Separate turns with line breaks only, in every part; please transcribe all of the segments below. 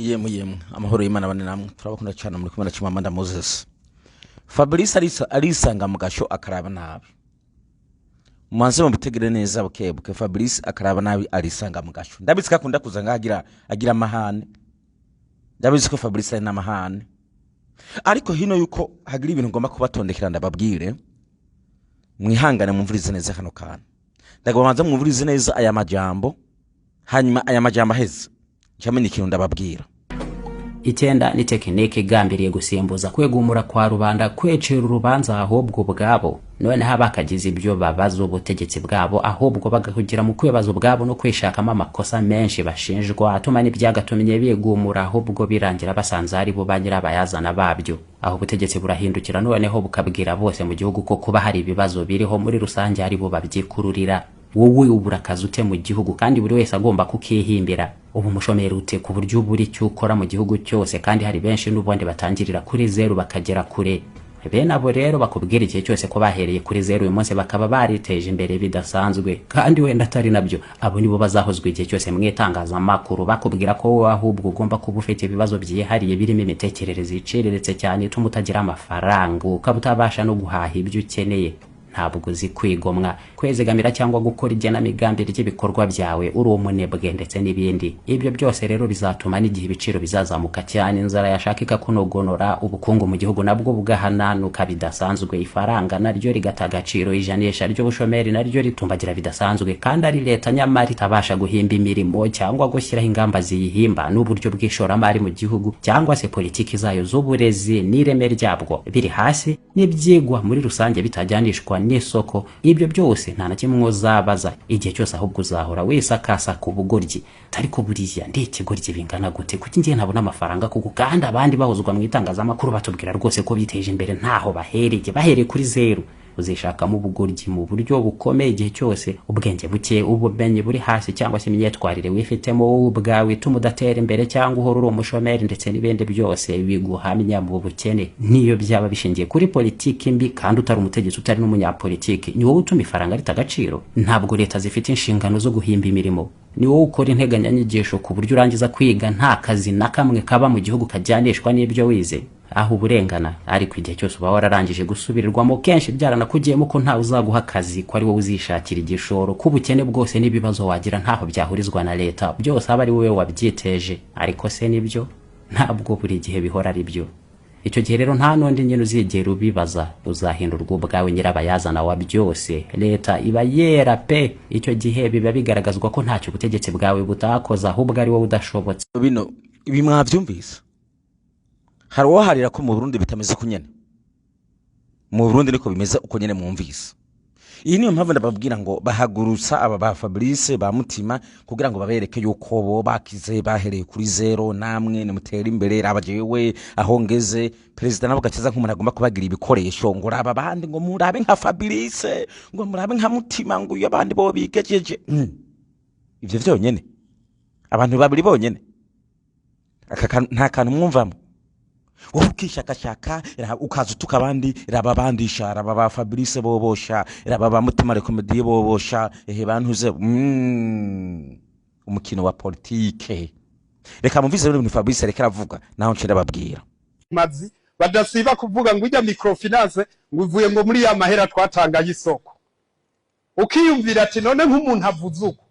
Yemwe amahoro y'Imana bane namwe turabakunda cyane muri kumwe na Chimamanda Moses. Fabrice arisanga mu gasho akaraba nabi. Mumanze mubitegere neza bukebuke Fabrice akaraba nabi arisanga mu gasho. Ndabizi ko akunda kuza ngagira agira amahane. Ndabizi ko Fabrice ari namahane. Ariko hino yuko hagira ibintu ngomba kubatondekera ndababwire. Mwihangane mumvurize neza hano kana. Ndagomba mumvurize neza aya majambo. Hanyuma aya majambo aheze. Chameni kintu ndababwira.
Itenda ni tekinike igambiriye gusimbuza kwegumura kwa rubanda kwecera urubanza ahubwo bwabo none habakagize ibyo babaza ubutegetsi bwabo ahubwo bagahugira mu kwebaza ubwabo no kwishakamo amakosa menshi bashinjwa atuma n'ibyagatumye bigumura ahubwo birangira basanze ari bo banyira bayazana babyo aho ubutegetsi burahindukira noneho bukabwira bose mu gihugu ko kuba hari ibibazo biriho muri rusange ari bo babyikururira. Wowe uburakaza ute mu gihugu kandi buri wese agomba kukihimbira ubu mushomeri ute ku buryo buri cyo ukora mu gihugu cyose kandi hari benshi n'ubundi batangirira kuri zero bakagera kure bene abo rero bakubwira igihe cyose ko bahereye kuri zero uyu munsi bakaba bariteje imbere bidasanzwe kandi wenda atari nabyo abo nibo bazahozwa igihe cyose mwitangaza makuru bakubwira ko wowe ahubwo ugomba kuba ufite ibibazo byihariye birimo imitekerereze iciriritse cyane ituma utagira amafaranga ukabutabasha no guhaha ibyo ukeneye ntabwo uzi kwigomwa kwezegamira cyangwa gukora igenamigambi ry'ibikorwa byawe uri umunebwe ndetse n'ibindi. Ibyo byose rero bizatuma n'igihe ibiciro bizazamuka cyane inzara yashakika kunogonora ubukungu mu gihugu nabwo bugahananuka bidasanzwe ifaranga naryo rigata agaciro ijanisha ry'ubushomeri naryo ritumbagira bidasanzwe kandi ari leta nyamara itabasha guhimba imirimo cyangwa gushyiraho ingamba ziyihimba n'uburyo bw'ishoramari mu gihugu cyangwa se politiki zayo z'uburezi n'ireme ryabwo biri hasi n'ibyigwa muri rusange bitajyanishwa n'isoko. Ibyo byose nta na kimwe uzabaza igihe cyose ahubwo uzahora wisakasa ku bugoryi ariko buriya ndi ikigoryi bingana gute kuki ngiye ntabona amafaranga kuko kandi abandi bahozwa mu itangazamakuru batubwira rwose ko biteje imbere ntaho bahereye kuri zero. Uzishakamo ubugoryi mu buryo bukomeye igihe cyose ubwenge buke ubumenyi buri hasi cyangwa se imyitwarire wifitemo ubwawe ituma udatera imbere cyangwa uhora uri umushomeri ndetse n'ibindi byose biguhamya mu bukene niyo byaba bishingiye kuri politiki mbi kandi utari umutegetsi utari n'umunyapolitiki ni wowe utuma ifaranga ritagaciro. Ntabwo leta zifite inshingano zo guhimba imirimo ni wowe ukora integanyanyigisho ku buryo urangiza kwiga nta kazi na kamwe kaba mu gihugu kajyanishwa n'ibyo wize aho uburengana ariko igihe cyose uba wararangije gusubirirwamo kenshi byaranakugiyemo ko nta uzaguha akazi ko ari wowe uzishakira igishoro kubukene bwose n'ibibazo wagira ntaho byahurizwa na leta byose aba ari wowe wabyiteje. Ariko se nibyo ntabwo buri gihe bihora ari byo. Icyo gihe rero nta n'undi nyine uzigera ubibaza uzahindurwa ubwawe nyirabayazana wa byose leta iba yera pe. Icyo gihe biba bigaragazwa ko ntacyo ubutegetsi bwawe butakoza ahubwo ari wowe udashobotse.
Bino ibi mwabyumvise hari waharira ko mu Burundi bitameze kunyene mu Burundi niko bimeze uko nyene mwumvise. Iyi niyo mpamvu ndababwira ngo bahagurutsa aba ba Fabrice ba Mutima kugira ngo babereke yuko bo bakize bahereye kuri zero namwe nimutera imbere rabajewe aho ngeze president nabo gakiza nk'umuntu agomba kubagira ibikoresho ngo raba bandi ngo murabe nka Fabrice ngo murabe nka Mutima ngo iyo abandi bo bigejeje ivyo vyonyene abantu babiri bonyene nta kantu mwumvamo wowe ukishakashaka ukaza utuka abandi raba bandisha raba ba Fabrice bobosha raba ba Mutima rekomediye bobosha bantuze umukino wa politike. Reka mumvise ibintu Fabrice reka avuga naho nshira babwira
mazi badasiba kuvuga ngo ijya microfinance ngo ivuye ngo muri ya mahera twatangaye isoko ukiyumvira ati none nk'umuntu avuze uko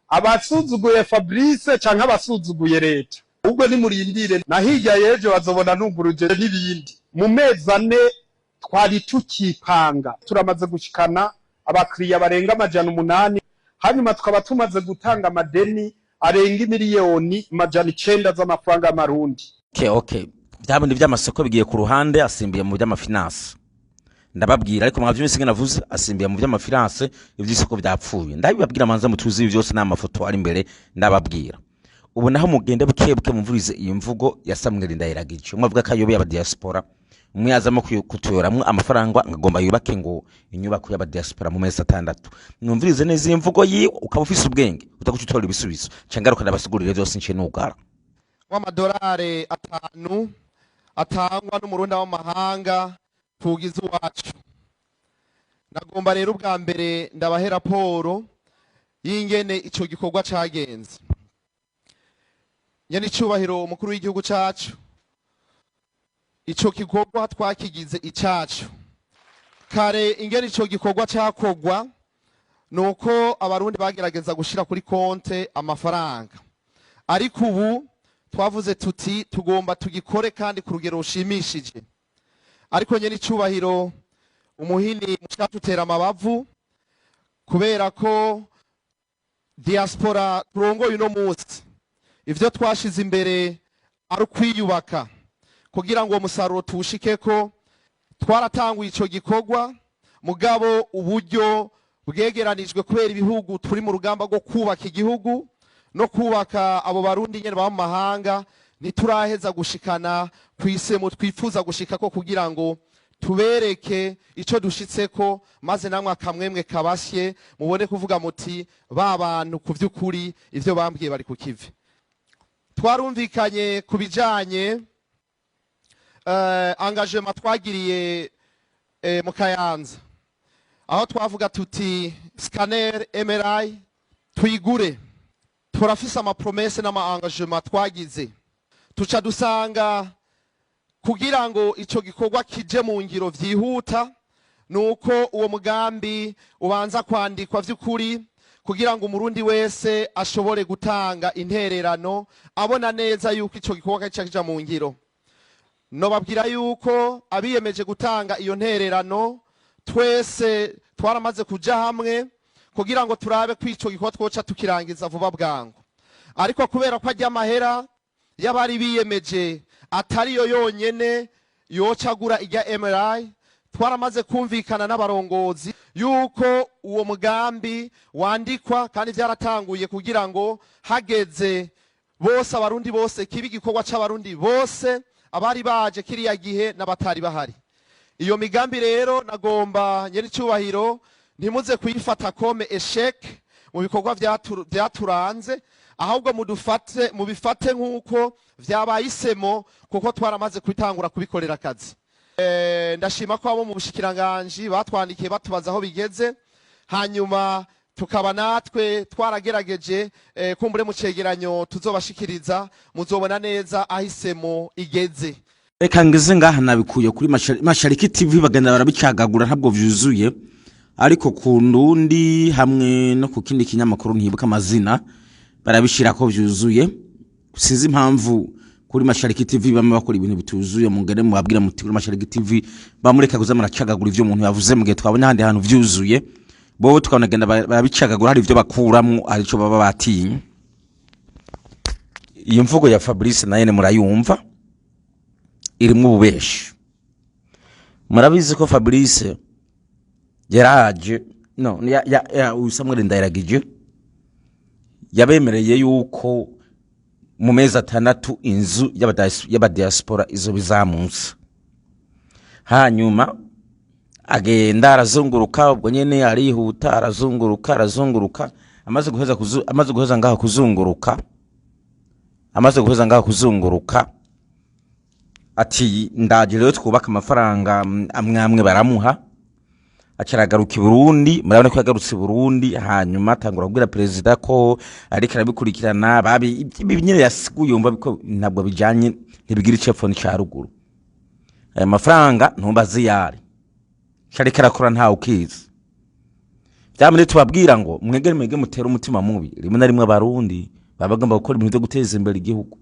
abasuzuguye Fabrice canke abasuzuguye leta ubwo ni murindire na hirya yejo bazobona nunguruje n'ibindi. Mu mezi ane twari tukipanga turamaze gushikana abakiriya barenga 800 hanyuma tukaba tumaze gutanga amadeni arenga miliyoni 900 z'amafaranga y'amarundi.
Okay byabindi by'amasoko bigiye ku ruhande asimbiye mu by'amafinance ndababwira ariko mwavyumvise navuze asimbiye mu by'amafinance ivy'isoko byapfuye ndabibabwira manza mutuzi ibi byose n'amafoto ari imbere ndababwira. Ubu naho mugende bukebuke mumvurize iyi mvugo ya Samuel Ndayiragije umwavuga kayobe y'aba diaspora umuyazamo kutuyoramwe amafaranga ngagomba yubake ngo inyubako y'aba diaspora mu mezi 6. Mwumvirize neza iyi mvugo yi ukaba ufise ubwenge utagucutora ibisubizo cangaruka nabasigurire byose nce n'ugara
w'amadolari 5 atangwa n'umurundi w'amahanga tugize wacu. Nagomba rero ubwa mbere ndabahe raporo y'ingene ico gikorwa cagenze. nyene icubahiro umukuru w'igihugu cacu, ico gikorwa twakigize icacu. Kare ingene ico gikorwa cakogwa nuko abarundi bagerageza gushira kuri konte amafaranga, ariko ubu twavuze tuti tugomba tugikore kandi ku rugero rushimishije. Ariko nyene icubahiro umuhini mushadutera amabavu, kubera ko diaspora turongoye uno munsi ivyo twashize imbere ari ukwiyubaka kugira ngo umusaruro tuwushikeko. Twaratanguye ico gikorwa, mugabo uburyo bwegeranijwe kubera ibihugu turi mu rugamba rwo kubaka igihugu no kubaka abo barundi nyene ba mu mahanga, ntituraheza gushikana kwisemo twifuza gushikako kugira ngo tubereke ico dushitseko, maze namwe akamwemwe kabasye mubone kuvuga muti ba bantu ku vy'ukuri ivyo bambwiye bari ku kivi. Twarumvikanye kubijanye engagement twagiriye mu Kayanza, aho twavuga tuti scanner MRI tuyigure. Turafise ama promesse n'ama engagement twagize, tuca dusanga kugira ngo ico gikorwa kije mu ngiro vyihuta nuko uwo mugambi ubanza kwandikwa vy'ukuri kugira ngo umurundi wese ashobore gutanga intererano abona neza yuko ico gikorwa kija mu ngiro. No babwira yuko abiyemeje gutanga iyo ntererano twese twaramaze kuja hamwe kugira ngo turabe kwico gikorwa twoca tukirangiza vuba bwangu. Ariko kubera ko ajya amahera y'abari biyemeje atari yo yonyene yocagura ijya MRI, twaramaze kumvikana n'abarongozi yuko uwo mugambi wandikwa kandi byaratanguye kugira ngo hageze bose abarundi bose kibi gikorwa c'abarundi bose abari baje kiriya gihe n'abatari bahari. Iyo migambi rero nagomba nyeri cyubahiro ntimuze kuyifata kome eshek mu bikorwa vyaturanze, ahubwo mubifate nk'uko vyabaye isemo, kuko twaramaze kwitangura kubikorera akazi. Ndashima ko abo mu bushikiranganje batwandikiye batubaza aho bigeze, hanyuma tukaba natwe twaragerageje kumbure mu cegeranyo tuzobashikiriza, muzobona neza ahisemo igeze.
Reka ngeze ngaha nabikuye kuri Mashariki TV bagenda barabicagagura ntabwo vyuzuye, ariko ku ndundi hamwe no ku kindi kinyamakuru ntibuka amazina barabishira ko vyuzuye. Sinzi impamvu kuri Mashariki TV bamwe bakora ibintu bituzuye, mungere mubabwira muti kuri Mashariki TV bamureka kuza maracagagura ivyo umuntu yavuze mugihe twabona handi hantu vyuzuye, bowe tukanagenda barabicagagura hari ivyo bakuramwo arico baba batinye. Iyo mvugo ya Fabrice naye murayumva irimwe ububeshi. Murabizi ko Fabrice yaraje Samuel Ndayiragije yabemereye yuko mu mezi 6 inzu y'abadiaspora izo bizamutse. Hanyuma agenda arazunguruka, ubwo nyene arihuta arazunguruka amaze guheza ngaho kuzunguruka ati ndaje rero twubaka amafaranga amwe baramuha, acaragaruka i Burundi. Murabona ko yagarutse i Burundi, hanyuma atangura kubwira perezida ko ariko arabikurikirana nyine yasiguye yumva biko ntabwo bijanye ntibigira icepfo n'icya ruguru. Aya mafaranga ntumbazi yari sharika rakora nta ukizi. Byamure tubabwira ngo mwege mutera umutima mubi, rimwe na rimwe abarundi babagomba gukora ibintu byo guteza imbere igihugu.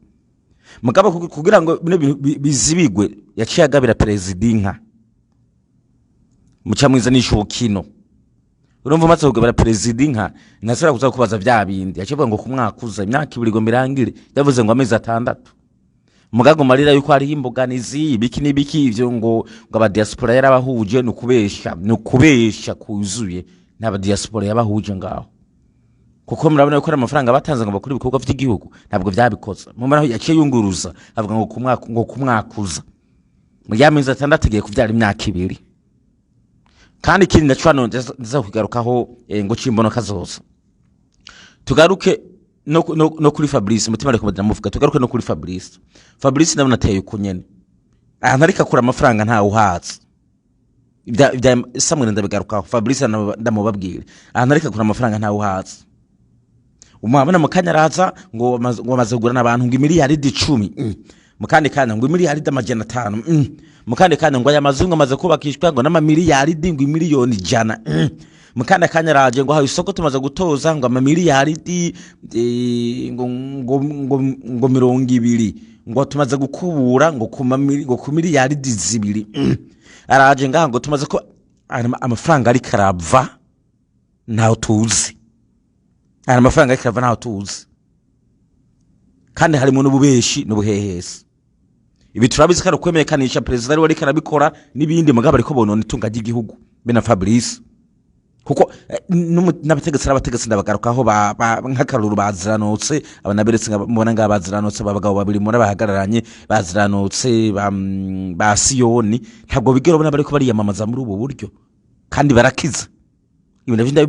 Mugabo kugira ngo bizibigwe yaciye agabira perezida inka muca mwiza n'ishukino. Urumva maze kugabira perezida inka nasara kuza kubaza bya bindi yaciye ngo kumwakuza imyaka 2 mirangire yavuze ngo amezi 6. Mugago marira yuko ari imboganizi biki nibiki ivyo ngo aba diaspora yarabahuje nukubesha kuzuye n'aba diaspora yabahuje ngaho, kuko murabona ko amafaranga batanze ngo bakuri ibikorwa by'igihugu ntabwo byabikoza. Mumara yaciye yunguruza avuga ngo kumwakuza mu yamezi 6 agiye kuvyara imyaka 2. Kandi kindi ndacwano ndiza kugarukaho ngo cimbono kazoza. Tugaruke no kuri Fabrice mutima ariko badamuvuga, tugaruke no kuri Fabrice ndabona ateye uko nyene antarika kura amafaranga nta uhatse ibya Samuel ndabigarukaho. Fabrice ndamubabwira antarika kura amafaranga nta uhatse. umwabona mukanyaraza ngo bamaze kugurana abantu ngo miliyaridi 10 mukandi kanya ngo miliyaridi 500 mukandi kanya ngo aya mazungu amaze kubakishwa ngo n'amamiliyaridi ngo miliyoni 100 mukanda kanya raje ngo hayo isoko tumaze gutoza ngo amamiliyaridi ngo 200 ngo tumaze gukubura ngo ku miliyaridi 2 araje ngaha ngo tumaze ko amafaranga ari karava ntaho tuzi amafaranga ari karava ntaho tuzi kandi harimo n'ububeshi n'ubuhehesi ibi turabizi ko kwemekanisha president ari wari karabikora nibindi mugabo ariko bonone itunga ry'igihugu bena Fabrice kuko n'abategetsi ndabagarukaho nk'akaruru baziranotse abanaberetse mubona ngabaziranotse babagabo babiri muri bahagararanye baziranotse ba Siyoni ntabwo bigero bona bariko bariyamamaza muri ubu buryo kandi barakiza ibintu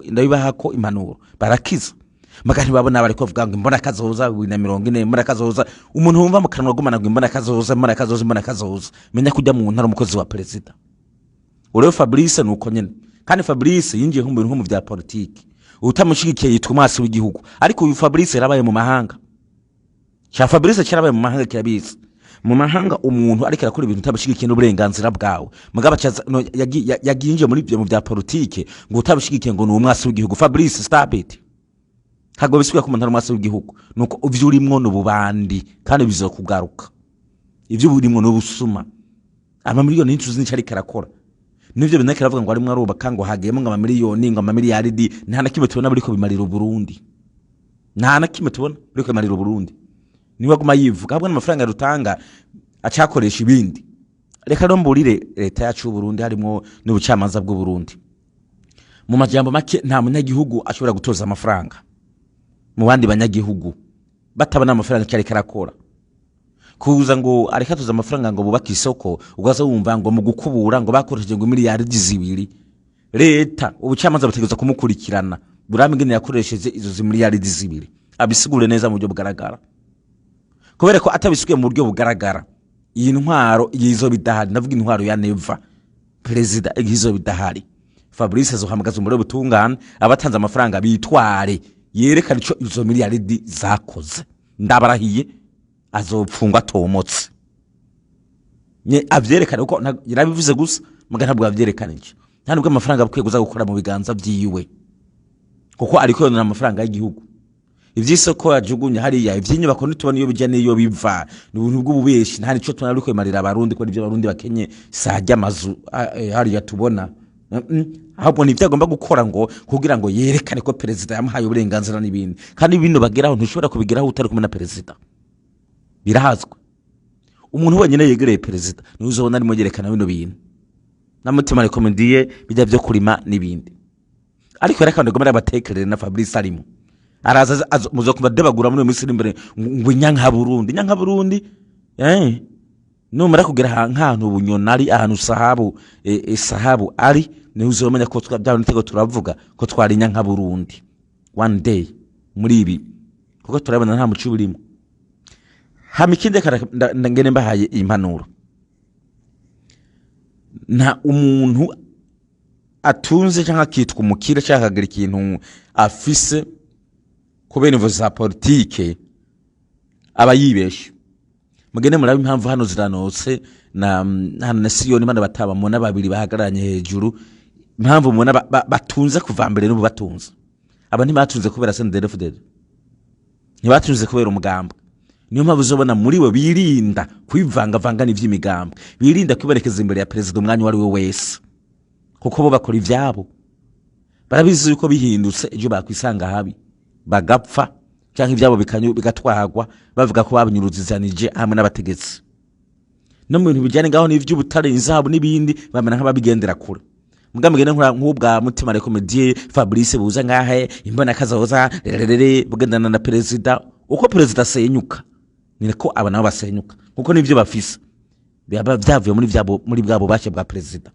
ndabibaho ko impanuro barakiza magari babona bariko bavuga ngo imbona kazoza 2040 imbona kazoza umuntu wumva mu kanwa gumana ngo imbona kazoza menya kujya mu ntara umukozi wa president Uriyo Fabrice nuko nyene kandi Fabrice yinjiye nko mu bintu mu bya politiki utamushigikiye yitwa umwasi w'igihugu ariko uyu Fabrice yarabaye mu mahanga cha Fabrice cyarabaye mu mahanga kirabizi mu mahanga umuntu ariko arakora ibintu utabishigikiye n'uburenganzira bwawe mugaba yaginje muri byo mu bya politiki ngo utabishigikiye ngo ni umwasi w'igihugu Fabrice stop it hago bisubira ku muntu umwasi w'igihugu nuko uvyo urimwo n'ububandi kandi bizokugaruka ivyo urimwo n'ubusuma amamiliyoni y'intuzi n'icari karakora nivyo binake ravuga ngo ari mwaruba kango hagiyemo ngo amamiliyoni ngo amamiliyaridi nta na kimwe tubona buriko bimarira Burundi nta na kimwe tubona buriko bimarira Burundi niwe guma yivuga abwo n'amafaranga rutanga acakoresha ibindi reka romburire leta yacu Burundi harimo n'ubucamanza bw'u Burundi mu majambo make nta munyagihugu ashobora gutoza amafaranga mu bandi banyagihugu batabana amafaranga cyari karakora kuza ngo areka tuza amafaranga ngo bubaka isoko ugaza wumva ngo mu gukubura ngo bakoresheje ngo miliyaridi 2 leta ubucamanza butegeza kumukurikirana buramigene yakoresheje izo miliyaridi 2 abisigure neza mu buryo bugaragara kubera ko atabisukiye mu buryo bugaragara iyi ntwaro yizo bidahari navuga intwaro ya Neva president igizo bidahari Fabrice azohamagaza umuriro butungana abatanze amafaranga bitware yerekana ico izo miliyaridi zakoze ndabarahiye azopfungwa tomotse nye avyerekana uko yarabivuze gusa mugana ntabwo avyerekanije nta nubwo amafaranga bakwiye guza gukora mu biganza vyiwe kuko ariko yonera amafaranga y'igihugu ivyisoko yajugunya hariya ivyinyubako nitubona iyo bijya niyo biva n'ubuntu bw'ububeshi nta nico tunari kwemarira abarundi ko ivyo abarundi bakenye sajya amazu hariya tubona ahubwo ni vyagomba gukora ngo kugira ngo yerekane ko president yamuhaye uburenganzira n'ibindi kandi ibintu bageraho ntushobora kubigeraho utari kumwe na president birahazwe umuntu wenyine yegereye president ni uzobona arimo yerekana bino bintu namutima rekomendiye bijya byo kurima n'ibindi ariko yarakande gomera abatekerere na Fabrice arimo araza muzokumva debagura muri Misiri imbere ngo nyanka Burundi numara kugera nkantu bunyonari ahantu sahabu ari ni uzomenya ko twabyaho nitego turavuga ko twari nyanka Burundi one day muri ibi kuko turabona nta muci burimo hamikinde ndangene mbahaye impanuro nta umuntu atunze cyangwa kitwa umukire cyangwa kagira ikintu afise kubera imvo za politike aba yibeshe mugene murabe impamvu hano ziranotse na Siyoni bana bataba mona babiri bahagaranye hejuru impamvu mona batunze kuva mbere n'ubu batunze aba ntibatunze kubera SNDD-FDD ntibatunze kubera umugamba niyo mpamvu uzobona muri bo birinda kwivanga n'ivy'imigamba birinda kwibarekeza imbere ya president umwanya wari we wese kuko bo bakora ivyabo barabizi yuko bihindutse ejo bakwisanga habi bagapfa cyangwa ivyabo bigatwagwa bavuga ko babinyuruzizanije hamwe n'abategetsi no mu bintu bijyane ngaho n'ivy'ubutare inzahabu n'ibindi bamena nk'ababigendera kure mugambwe nk'ubwa mutima rekomediye Fabrice buza ngahe imbona kazoza bugendana na president uko president asenyuka niko aba nabo basenyuka kuko nivyo bafisa byavuye muri bwabo bashe bwa president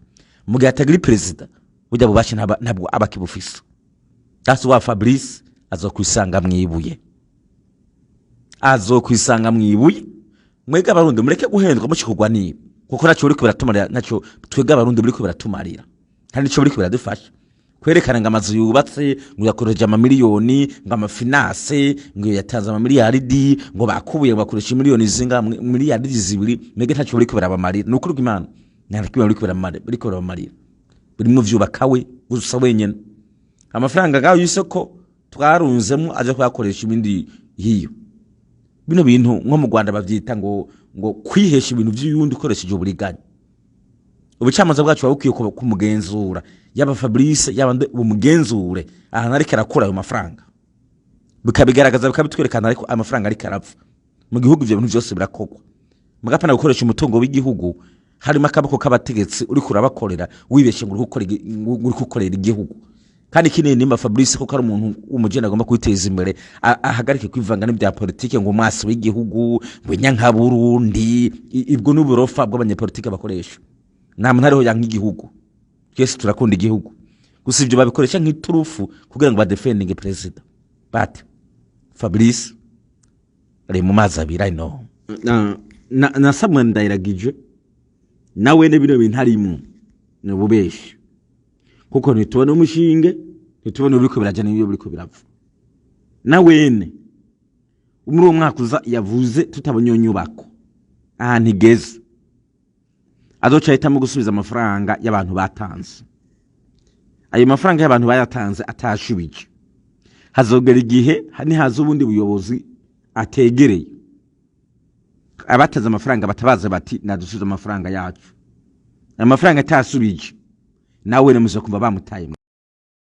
mugihe atagira president ujya bubashe ntabwo abakibufisa that's why Fabrice azokwisanga mwibuye mwega abarundi mureke guhendwa mushikugwa niba kuko naco uri kubiratumarira naco twega abarundi muri kubiratumarira kandi nico muri kubiradufasha kwerekana ngo amazu yubatse ngo yakoresha amamiliyoni ngo amafinanse ngo yatanze amamiliyaridi ngo bakubuye bakoresha miliyoni zinga miliyaridi zibiri mege ntacyo bari kuberabamarira n'ukuri kw'Imana ntabwo bari kuberabamarira buri mu vyubakawe gusa wenyene amafaranga gaho y'isoko twarunzemo aje kuyakoresha ibindi hiyo bino bintu nko mu Rwanda bavyita ngo kwihesha ibintu vy'uyundi ukoresheje uburiganya ubucamanza bwacu babukiye kumugenzura yaba Fabrice yaba umugenzure ahantu ari karakora ayo mafaranga bikabigaragaza bikabitwerekana ariko amafaranga ari karapfa mu gihugu ivyo bintu byose birakogwa mugapana gukoresha umutungo w'igihugu harimo akabako k'abategetsi uri kurabakorera wibeshe ngo uri gukorera igihugu kandi kinene nimba Fabrice ko ari umuntu umujene agomba kwiteza imbere ahagarike kwivanga n'ibya politike ngo mwasi w'igihugu ngo nyanka Burundi ibwo n'uburofa bw'abanyepolitike bakoresha nta muntu ariho yanka igihugu twese turakunda igihugu gusa ibyo babikoresha nk'iturufu kugira ngo badefendinge president but Fabrice ari mu mazi abira no na Samuel Ndayiragije nawe ne bino bintu harimo no bubeshi kuko ntitubona umushinge ntitubona uriko birajana niyo buriko birapfa nawene muri uwo mwaka uza yavuze tutabonye nyubako ahantu igeze azoca ahitamo gusubiza amafaranga y'abantu batanze ayo mafaranga y'abantu bayatanze atashubije hazogera igihe haza ubundi buyobozi ategereye abataza amafaranga batabaza bati nadusubiza amafaranga yacu amafaranga atasubije nawe nemuze kumva bamutaye